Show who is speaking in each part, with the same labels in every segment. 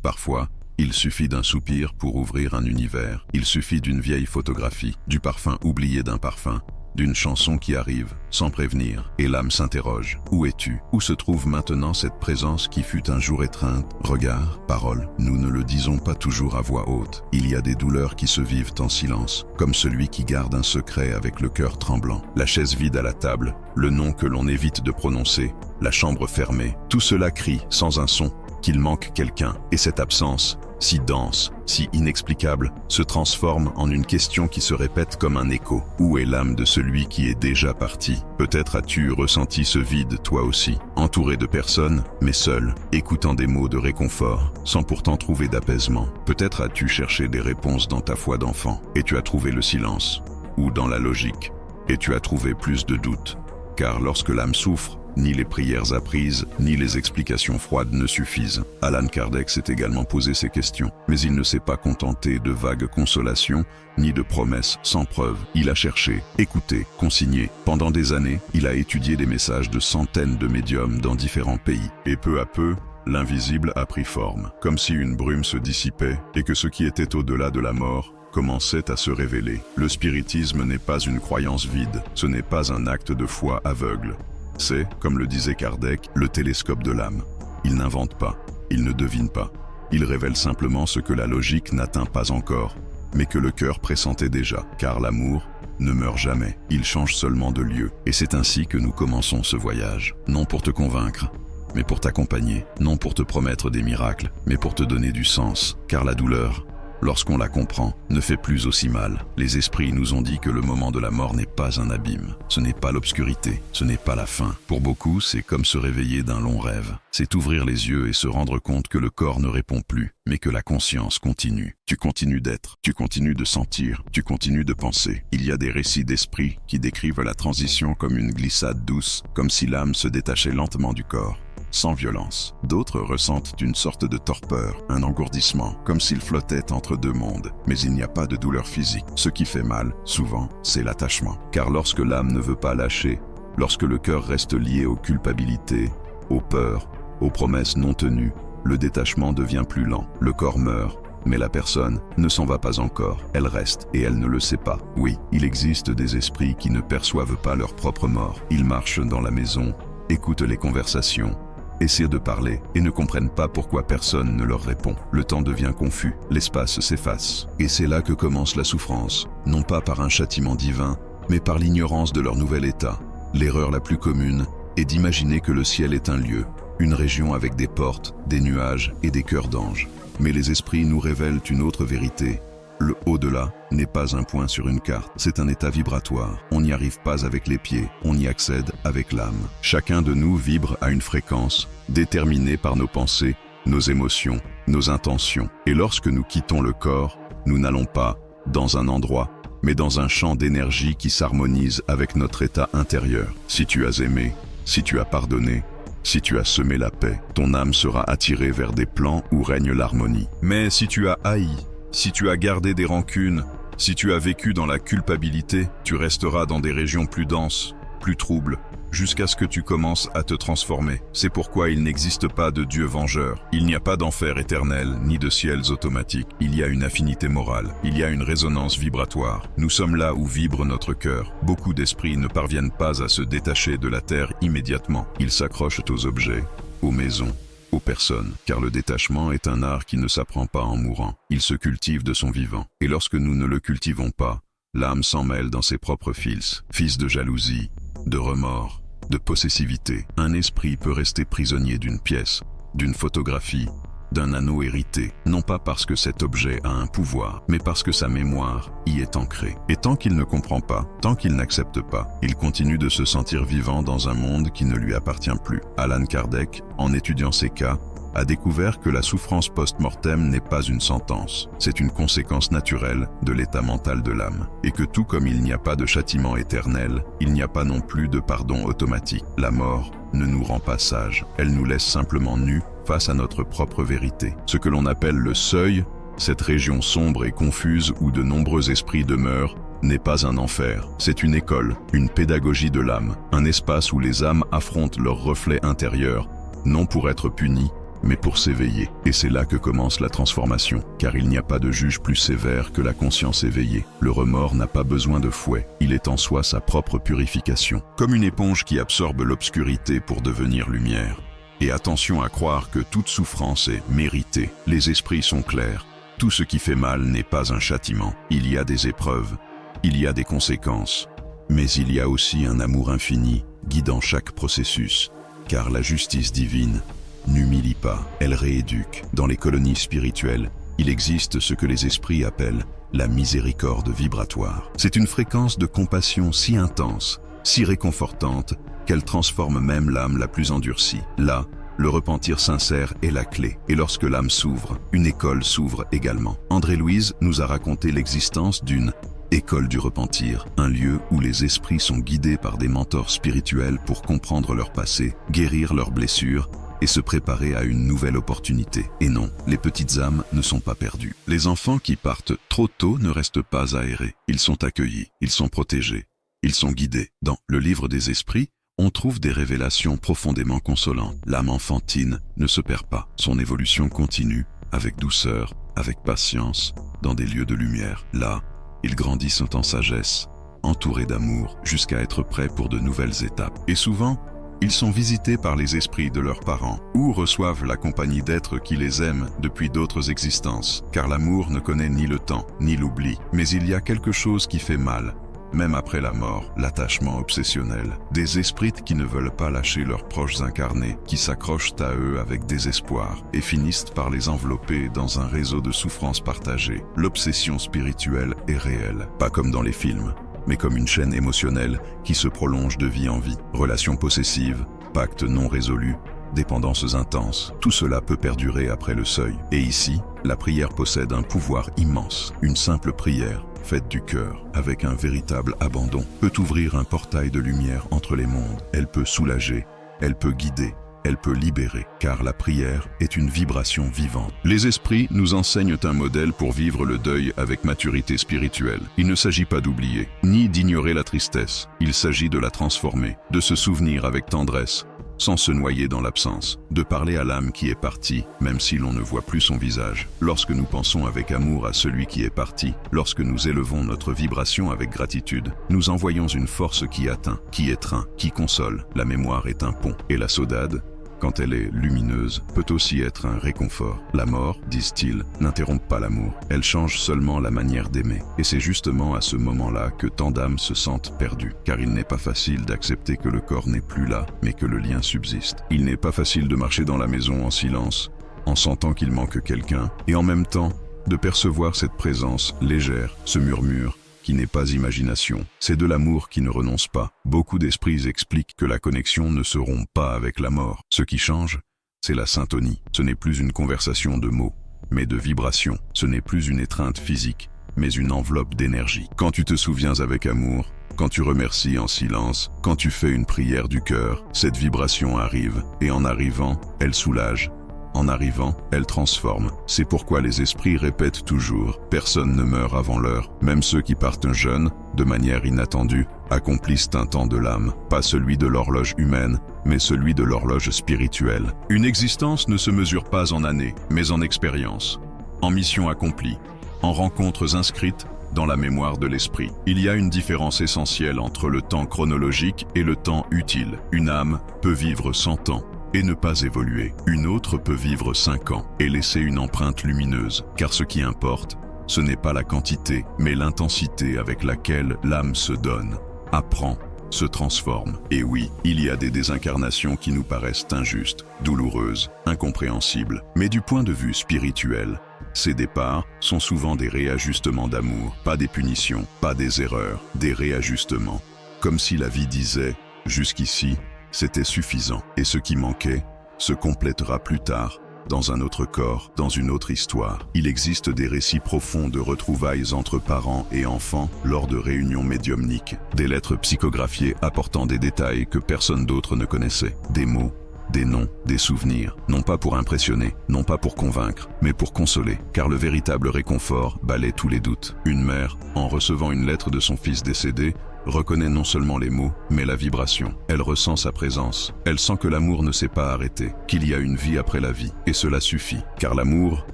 Speaker 1: Parfois, il suffit d'un soupir pour ouvrir un univers. Il suffit d'une vieille photographie, du parfum oublié d'un parfum, d'une chanson qui arrive, sans prévenir, et l'âme s'interroge. Où es-tu? Où se trouve maintenant cette présence qui fut un jour étreinte? Regard, parole, nous ne le disons pas toujours à voix haute. Il y a des douleurs qui se vivent en silence, comme celui qui garde un secret avec le cœur tremblant. La chaise vide à la table, le nom que l'on évite de prononcer, la chambre fermée, tout cela crie, sans un son, qu'il manque quelqu'un. Et cette absence, si dense, si inexplicable, se transforme en une question qui se répète comme un écho. Où est l'âme de celui qui est déjà parti? Peut-être as-tu ressenti ce vide toi aussi, entouré de personnes, mais seul, écoutant des mots de réconfort, sans pourtant trouver d'apaisement. Peut-être as-tu cherché des réponses dans ta foi d'enfant, et tu as trouvé le silence, ou dans la logique, et tu as trouvé plus de doutes. Car lorsque l'âme souffre, ni les prières apprises, ni les explications froides ne suffisent. Allan Kardec s'est également posé ces questions, mais il ne s'est pas contenté de vagues consolations, ni de promesses sans preuve. Il a cherché, écouté, consigné. Pendant des années, il a étudié les messages de centaines de médiums dans différents pays. Et peu à peu, l'invisible a pris forme, comme si une brume se dissipait, et que ce qui était au-delà de la mort commençait à se révéler. Le spiritisme n'est pas une croyance vide, ce n'est pas un acte de foi aveugle. C'est, comme le disait Kardec, le télescope de l'âme. Il n'invente pas, il ne devine pas. Il révèle simplement ce que la logique n'atteint pas encore, mais que le cœur pressentait déjà, car l'amour ne meurt jamais, il change seulement de lieu. Et c'est ainsi que nous commençons ce voyage, non pour te convaincre, mais pour t'accompagner, non pour te promettre des miracles, mais pour te donner du sens, car la douleur, lorsqu'on la comprend, ne fait plus aussi mal. Les esprits nous ont dit que le moment de la mort n'est pas un abîme. Ce n'est pas l'obscurité, ce n'est pas la fin. Pour beaucoup, c'est comme se réveiller d'un long rêve. C'est ouvrir les yeux et se rendre compte que le corps ne répond plus, mais que la conscience continue. Tu continues d'être, tu continues de sentir, tu continues de penser. Il y a des récits d'esprit qui décrivent la transition comme une glissade douce, comme si l'âme se détachait lentement du corps, sans violence. D'autres ressentent une sorte de torpeur, un engourdissement, comme s'ils flottaient entre deux mondes. Mais il n'y a pas de douleur physique. Ce qui fait mal, souvent, c'est l'attachement. Car lorsque l'âme ne veut pas lâcher, lorsque le cœur reste lié aux culpabilités, aux peurs, aux promesses non tenues, le détachement devient plus lent. Le corps meurt, mais la personne ne s'en va pas encore. Elle reste et elle ne le sait pas. Oui, il existe des esprits qui ne perçoivent pas leur propre mort. Ils marchent dans la maison, écoutent les conversations, essaient de parler et ne comprennent pas pourquoi personne ne leur répond. Le temps devient confus, l'espace s'efface. Et c'est là que commence la souffrance, non pas par un châtiment divin, mais par l'ignorance de leur nouvel état. L'erreur la plus commune est d'imaginer que le ciel est un lieu, une région avec des portes, des nuages et des cœurs d'anges. Mais les esprits nous révèlent une autre vérité. Le au-delà n'est pas un point sur une carte, c'est un état vibratoire. On n'y arrive pas avec les pieds, on y accède avec l'âme. Chacun de nous vibre à une fréquence déterminée par nos pensées, nos émotions, nos intentions. Et lorsque nous quittons le corps, nous n'allons pas dans un endroit, mais dans un champ d'énergie qui s'harmonise avec notre état intérieur. Si tu as aimé, si tu as pardonné, si tu as semé la paix, ton âme sera attirée vers des plans où règne l'harmonie. Mais si tu as haï, si tu as gardé des rancunes, si tu as vécu dans la culpabilité, tu resteras dans des régions plus denses, plus troubles, jusqu'à ce que tu commences à te transformer. C'est pourquoi il n'existe pas de Dieu vengeur. Il n'y a pas d'enfer éternel, ni de ciels automatiques. Il y a une affinité morale, il y a une résonance vibratoire. Nous sommes là où vibre notre cœur. Beaucoup d'esprits ne parviennent pas à se détacher de la terre immédiatement. Ils s'accrochent aux objets, aux maisons, aux personnes, car le détachement est un art qui ne s'apprend pas en mourant. Il se cultive de son vivant. Et lorsque nous ne le cultivons pas, l'âme s'en mêle dans ses propres fils de jalousie, de remords, de possessivité. Un esprit peut rester prisonnier d'une pièce, d'une photographie, d'un anneau hérité, non pas parce que cet objet a un pouvoir, mais parce que sa mémoire y est ancrée. Et tant qu'il ne comprend pas, tant qu'il n'accepte pas, il continue de se sentir vivant dans un monde qui ne lui appartient plus. Allan Kardec, en étudiant ces cas, a découvert que la souffrance post-mortem n'est pas une sentence, c'est une conséquence naturelle de l'état mental de l'âme. Et que tout comme il n'y a pas de châtiment éternel, il n'y a pas non plus de pardon automatique. La mort ne nous rend pas sages, elle nous laisse simplement nus face à notre propre vérité. Ce que l'on appelle le seuil, cette région sombre et confuse où de nombreux esprits demeurent, n'est pas un enfer, c'est une école, une pédagogie de l'âme, un espace où les âmes affrontent leur reflet intérieur, non pour être punies, mais pour s'éveiller. Et c'est là que commence la transformation, car il n'y a pas de juge plus sévère que la conscience éveillée. Le remords n'a pas besoin de fouet, il est en soi sa propre purification, comme une éponge qui absorbe l'obscurité pour devenir lumière. Et attention à croire que toute souffrance est méritée. Les esprits sont clairs. Tout ce qui fait mal n'est pas un châtiment. Il y a des épreuves, il y a des conséquences. Mais il y a aussi un amour infini guidant chaque processus. Car la justice divine n'humilie pas, elle rééduque. Dans les colonies spirituelles, il existe ce que les esprits appellent la miséricorde vibratoire. C'est une fréquence de compassion si intense, si réconfortante, qu'elle transforme même l'âme la plus endurcie. Là, le repentir sincère est la clé. Et lorsque l'âme s'ouvre, une école s'ouvre également. André Louise nous a raconté l'existence d'une école du repentir, un lieu où les esprits sont guidés par des mentors spirituels pour comprendre leur passé, guérir leurs blessures et se préparer à une nouvelle opportunité. Et non, les petites âmes ne sont pas perdues. Les enfants qui partent trop tôt ne restent pas aérés. Ils sont accueillis, ils sont protégés, ils sont guidés. Dans le livre des esprits, on trouve des révélations profondément consolantes. L'âme enfantine ne se perd pas. Son évolution continue, avec douceur, avec patience, dans des lieux de lumière. Là, ils grandissent en sagesse, entourés d'amour, jusqu'à être prêts pour de nouvelles étapes. Et souvent, ils sont visités par les esprits de leurs parents, ou reçoivent la compagnie d'êtres qui les aiment depuis d'autres existences. Car l'amour ne connaît ni le temps, ni l'oubli. Mais il y a quelque chose qui fait mal, même après la mort, l'attachement obsessionnel. Des esprits qui ne veulent pas lâcher leurs proches incarnés, qui s'accrochent à eux avec désespoir et finissent par les envelopper dans un réseau de souffrances partagées. L'obsession spirituelle est réelle, pas comme dans les films, mais comme une chaîne émotionnelle qui se prolonge de vie en vie. Relations possessives, pactes non résolus, dépendances intenses, tout cela peut perdurer après le seuil. Et ici, la prière possède un pouvoir immense. Une simple prière, faite du cœur, avec un véritable abandon, peut ouvrir un portail de lumière entre les mondes. Elle peut soulager, elle peut guider, elle peut libérer, car la prière est une vibration vivante. Les esprits nous enseignent un modèle pour vivre le deuil avec maturité spirituelle. Il ne s'agit pas d'oublier, ni d'ignorer la tristesse. Il s'agit de la transformer, de se souvenir avec tendresse, sans se noyer dans l'absence, de parler à l'âme qui est partie, même si l'on ne voit plus son visage. Lorsque nous pensons avec amour à celui qui est parti, lorsque nous élevons notre vibration avec gratitude, nous envoyons une force qui atteint, qui étreint, qui console. La mémoire est un pont, et la saudade, quand elle est lumineuse, peut aussi être un réconfort. La mort, disent-ils, n'interrompt pas l'amour. Elle change seulement la manière d'aimer. Et c'est justement à ce moment-là que tant d'âmes se sentent perdues. Car il n'est pas facile d'accepter que le corps n'est plus là, mais que le lien subsiste. Il n'est pas facile de marcher dans la maison en silence, en sentant qu'il manque quelqu'un, et en même temps, de percevoir cette présence légère, ce murmure, qui n'est pas imagination. C'est de l'amour qui ne renonce pas. Beaucoup d'esprits expliquent que la connexion ne se rompt pas avec la mort. Ce qui change, c'est la syntonie. Ce n'est plus une conversation de mots, mais de vibrations. Ce n'est plus une étreinte physique, mais une enveloppe d'énergie. Quand tu te souviens avec amour, quand tu remercies en silence, quand tu fais une prière du cœur, cette vibration arrive, et en arrivant, elle soulage. En arrivant, elle transforme. C'est pourquoi les esprits répètent toujours « Personne ne meurt avant l'heure ». Même ceux qui partent jeunes, de manière inattendue, accomplissent un temps de l'âme. Pas celui de l'horloge humaine, mais celui de l'horloge spirituelle. Une existence ne se mesure pas en années, mais en expérience, en mission accomplie, en rencontres inscrites dans la mémoire de l'esprit. Il y a une différence essentielle entre le temps chronologique et le temps utile. Une âme peut vivre 100 ans et ne pas évoluer. Une autre peut vivre 5 ans et laisser une empreinte lumineuse. Car ce qui importe, ce n'est pas la quantité, mais l'intensité avec laquelle l'âme se donne, apprend, se transforme. Et oui, il y a des désincarnations qui nous paraissent injustes, douloureuses, incompréhensibles. Mais du point de vue spirituel, ces départs sont souvent des réajustements d'amour, pas des punitions, pas des erreurs, des réajustements. Comme si la vie disait « Jusqu'ici, c'était suffisant. Et ce qui manquait se complétera plus tard, dans un autre corps, dans une autre histoire. » Il existe des récits profonds de retrouvailles entre parents et enfants lors de réunions médiumniques. Des lettres psychographiées apportant des détails que personne d'autre ne connaissait. Des mots, des noms, des souvenirs. Non pas pour impressionner, non pas pour convaincre, mais pour consoler. Car le véritable réconfort balaie tous les doutes. Une mère, en recevant une lettre de son fils décédé, reconnaît non seulement les mots, mais la vibration. Elle ressent sa présence. Elle sent que l'amour ne s'est pas arrêté, qu'il y a une vie après la vie. Et cela suffit, car l'amour,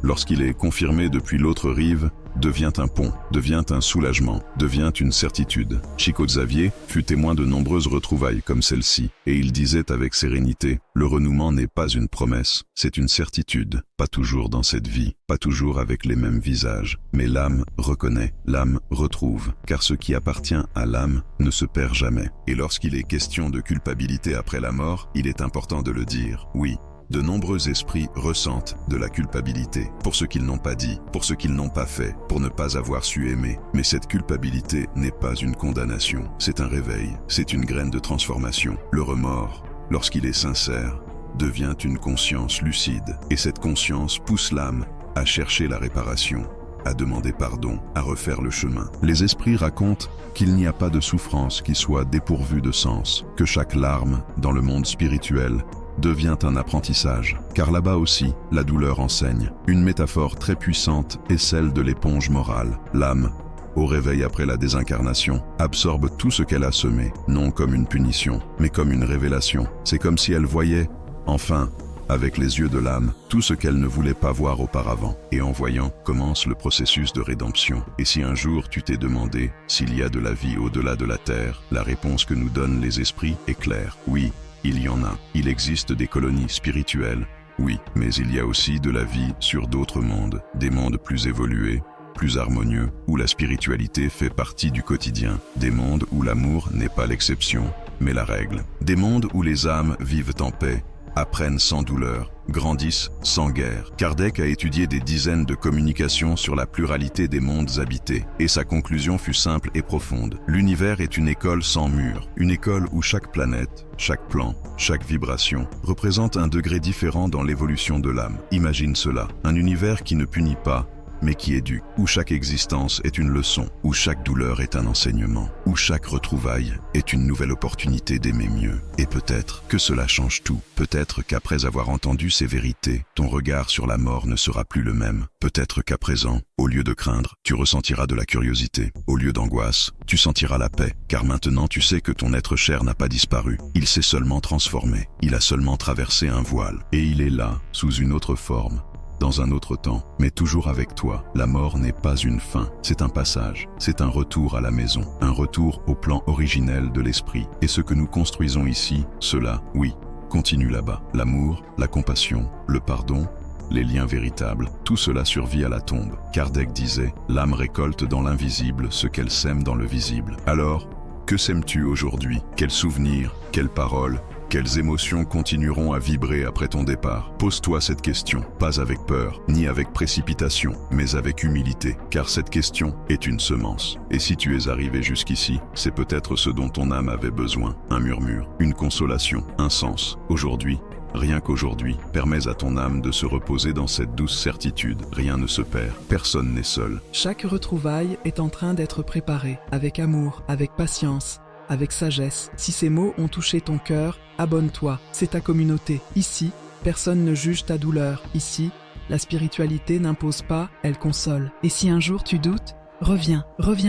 Speaker 1: lorsqu'il est confirmé depuis l'autre rive, devient un pont, devient un soulagement, devient une certitude. Chico Xavier fut témoin de nombreuses retrouvailles comme celle-ci, et il disait avec sérénité, le renouement n'est pas une promesse, c'est une certitude, pas toujours dans cette vie, pas toujours avec les mêmes visages, mais l'âme reconnaît, l'âme retrouve, car ce qui appartient à l'âme ne se perd jamais. Et lorsqu'il est question de culpabilité après la mort, il est important de le dire, oui. De nombreux esprits ressentent de la culpabilité pour ce qu'ils n'ont pas dit, pour ce qu'ils n'ont pas fait, pour ne pas avoir su aimer. Mais cette culpabilité n'est pas une condamnation, c'est un réveil, c'est une graine de transformation. Le remords, lorsqu'il est sincère, devient une conscience lucide. Et cette conscience pousse l'âme à chercher la réparation, à demander pardon, à refaire le chemin. Les esprits racontent qu'il n'y a pas de souffrance qui soit dépourvue de sens, que chaque larme, dans le monde spirituel, devient un apprentissage, car là-bas aussi, la douleur enseigne. Une métaphore très puissante est celle de l'éponge morale. L'âme, au réveil après la désincarnation, absorbe tout ce qu'elle a semé, non comme une punition, mais comme une révélation. C'est comme si elle voyait, enfin, avec les yeux de l'âme, tout ce qu'elle ne voulait pas voir auparavant. Et en voyant, commence le processus de rédemption. Et si un jour tu t'es demandé s'il y a de la vie au-delà de la terre, la réponse que nous donnent les esprits est claire. Oui, il y en a. Il existe des colonies spirituelles, oui, mais il y a aussi de la vie sur d'autres mondes, des mondes plus évolués, plus harmonieux, où la spiritualité fait partie du quotidien, des mondes où l'amour n'est pas l'exception, mais la règle, des mondes où les âmes vivent en paix, apprennent sans douleur, grandissent sans guerre. Kardec a étudié des dizaines de communications sur la pluralité des mondes habités, et sa conclusion fut simple et profonde. L'univers est une école sans mur, une école où chaque planète, chaque plan, chaque vibration représente un degré différent dans l'évolution de l'âme. Imagine cela, un univers qui ne punit pas, mais qui éduque, où chaque existence est une leçon, où chaque douleur est un enseignement, où chaque retrouvaille est une nouvelle opportunité d'aimer mieux. Et peut-être que cela change tout. Peut-être qu'après avoir entendu ces vérités, ton regard sur la mort ne sera plus le même. Peut-être qu'à présent, au lieu de craindre, tu ressentiras de la curiosité. Au lieu d'angoisse, tu sentiras la paix, car maintenant tu sais que ton être cher n'a pas disparu. Il s'est seulement transformé. Il a seulement traversé un voile. Et il est là, sous une autre forme, dans un autre temps, mais toujours avec toi. La mort n'est pas une fin, c'est un passage, c'est un retour à la maison, un retour au plan originel de l'esprit. Et ce que nous construisons ici, cela, oui, continue là-bas. L'amour, la compassion, le pardon, les liens véritables, tout cela survit à la tombe. Kardec disait, l'âme récolte dans l'invisible ce qu'elle sème dans le visible. Alors, que sèmes-tu aujourd'hui? Quels souvenirs, quelles paroles, quelles émotions continueront à vibrer après ton départ? Pose-toi cette question, pas avec peur, ni avec précipitation, mais avec humilité, car cette question est une semence. Et si tu es arrivé jusqu'ici, c'est peut-être ce dont ton âme avait besoin, un murmure, une consolation, un sens. Aujourd'hui, rien qu'aujourd'hui, permets à ton âme de se reposer dans cette douce certitude. Rien ne se perd, personne n'est seul.
Speaker 2: Chaque retrouvaille est en train d'être préparée, avec amour, avec patience, avec sagesse. Si ces mots ont touché ton cœur, abonne-toi, c'est ta communauté. Ici, personne ne juge ta douleur. Ici, la spiritualité n'impose pas, elle console. Et si un jour tu doutes, reviens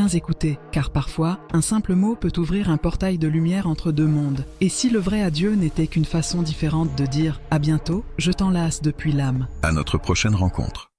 Speaker 2: écouter, car parfois, un simple mot peut ouvrir un portail de lumière entre deux mondes. Et si le vrai adieu n'était qu'une façon différente de dire « à bientôt », je t'enlace depuis l'âme.
Speaker 1: À notre prochaine rencontre.